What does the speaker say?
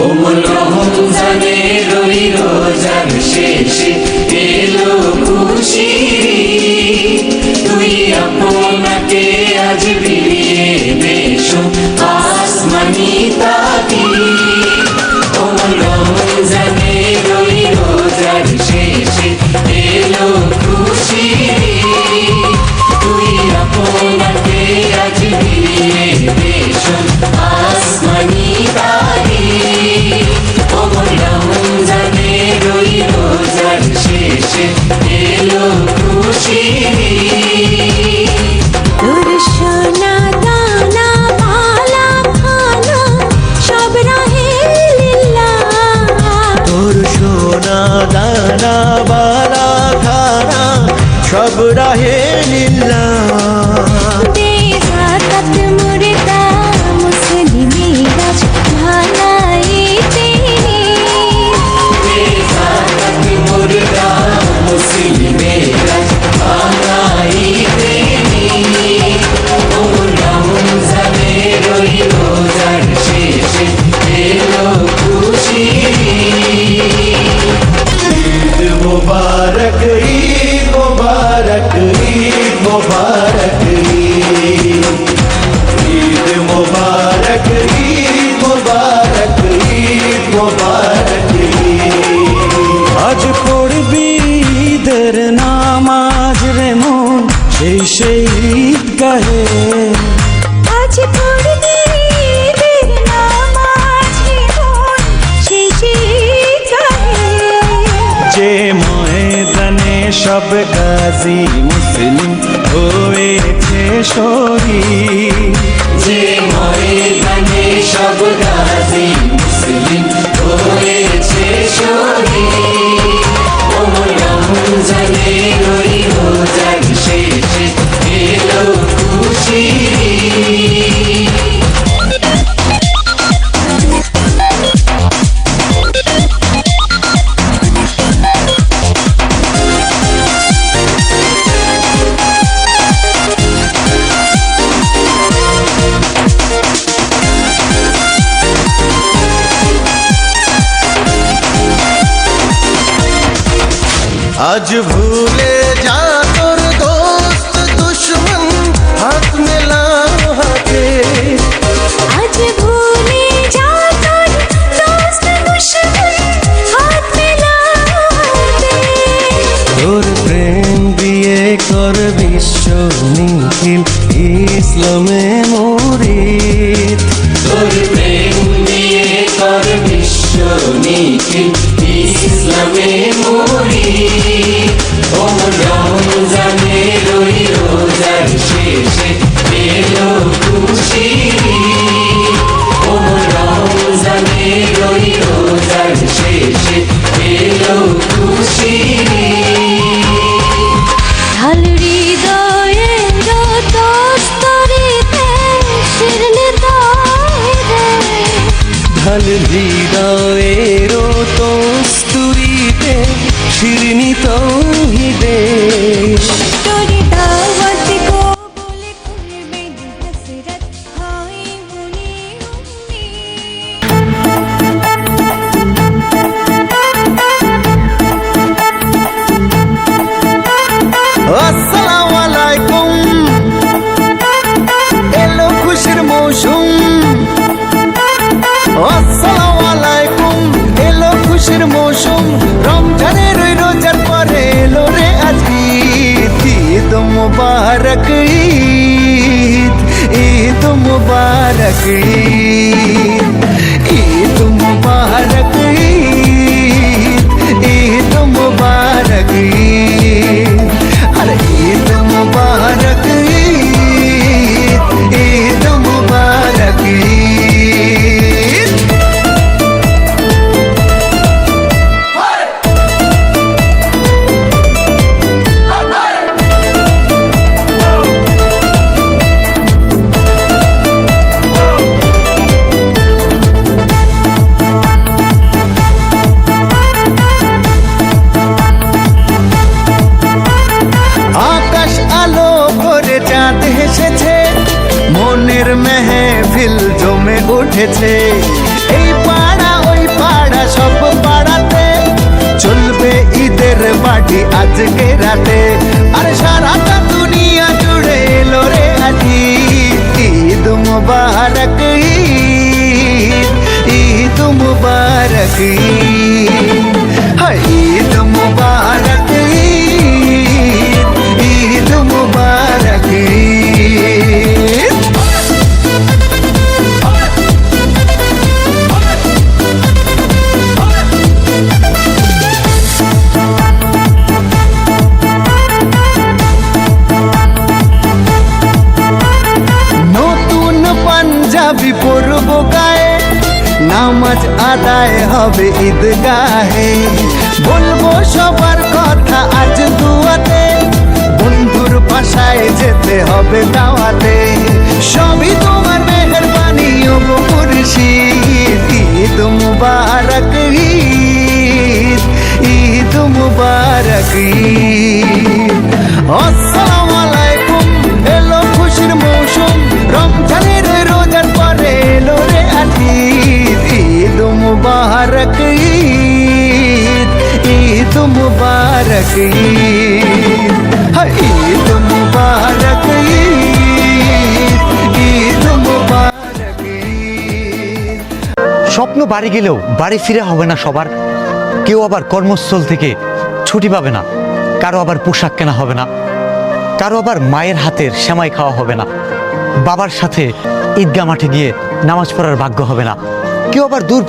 কোমল রমজানের ওই রোজার শেষে এলো খুশির ঈদ। তুই আপনাকে আজ বিলিয়ে বেশো আসমানি তাকিদ। কোমল রমজানের ওই রোজার শেষে এলো খুশির ঈদ। তুই আপনাকে আজ বিলিয়ে বেশো আসমানি তাকিদ। কোমল রমজানের ওই রোজার শেষে এলো খুশির ঈদ। তোর সোনা দানা মালা খানা সব রাহে লিল্লাহ। তোর সোনা দানা বালা খানা সব রাহে লিল্লাহ। দে যাকাত মুর্দা মুসলিমেরা ভালাইতে বেজাত মুর্দা মুসলিমেরা ভালাইতে কোমল রমজানের ওই রোজার শেষে এলো খুশির ঈদ। ঈদ মুবারক ঈদ মুবারক ঈদ মুবারক ঈদ। ঈদ মুবারক ঈদ মুবারক ঈদ মুবারক ঈদ। আজ পড়বি ঈদের নামাজ রে মন সেই ঈদ গাহে। আজ পড়বি ঈদের নামাজ মন শেষে গাহে। যে ময়দানে সব গাজী মুসলিম হয়েছে শহীদ। যে ময়দানে সব গাজী মুসলিম হয়েছে শহীদ। কোমল রমজানের ওই রোজার শেষে এলো খুশির ঈদ। আজ ভুলে যা তোর দোস্ত দুশ্মন হাত মেলা হাতে। আজ ভুলে যা তোর দোস্ত দুশমন হাত মেলাতে। তোর প্রেম দিয়ে কর বিশ্ব নিখিল ইসলামে মুরিদ। তোর প্রেম দিয়ে কর বিশ্ব নিখিল ইসলামে মুরিদ। কোমল রমজানের ওই রোজার শেষে এলো খুশির ঈদ। কোমল রমজানের ওই রোজার শেষে এলো খুশির ঈদ। ঢাল হৃদয়ের দস্তরিতে শিরনে তাইরে। ঢাল হৃদয়ের তস্তুরিতে শিরনি তৌহিদে। তোর দাওয়াত কবুল করবে হসরত হয় মনে আসসালামু আলাইকুম, এলো খুশির মৌসুম। আসসালামু আলাইকুম, এলো খুশির মৌসুম। রমজানের ওই রোজার পরে এলো রে আজ ঈদ। ঈদ মুবারক ঈদ, ঈদ মুবারক ঈদ। ঈদ মুবারক ঈদ, ঈদ মুবারক ঈদ। আরে ঈদ মুবারক ঈদ, ঈদ মুবারক ঈদ। উঠেছে এই পাড়া ওই পাখি আজকে রাতে আর সারাটা দুনিয়া জুড়ে এলো রে আজি ঈদ মুবারক ঈদ মুবারক ঈদ মুবারক ঈদ মুবারক নতুন পাঞ্জাবি পরব গায়ে নামাজ আদায় হবে ঈদগাহে বলবো সবার কথা আজ দুয়াতে বন্ধুর বাসায় যেতে হবে দাওয়াতে সবই তোমার মেহেরবানি ও গো মুর্শিদ ঈদ মুবারক ঈদ মুবারক আসসালামু আলাইকুম এলো খুশির মৌসুম রমজানের রোজার পরে এলো রে আজি ঈদ মুবারক ঈদ মুবারক ঈদ মুবারক ঈদ মুবারক স্বপ্ন বাড়ি গেলেও বাড়ি ফিরে হবে না সবার। কেউ আবার কর্মস্থল থেকে ছুটি পাবে না, কারো আবার পোশাক কেনা হবে না, কারো আবার মায়ের হাতের সেমাই খাওয়া হবে না, বাবার সাথে ঈদগাহ মাঠে গিয়ে নামাজ পড়ার ভাগ্য হবে না, কেউ আবার দূর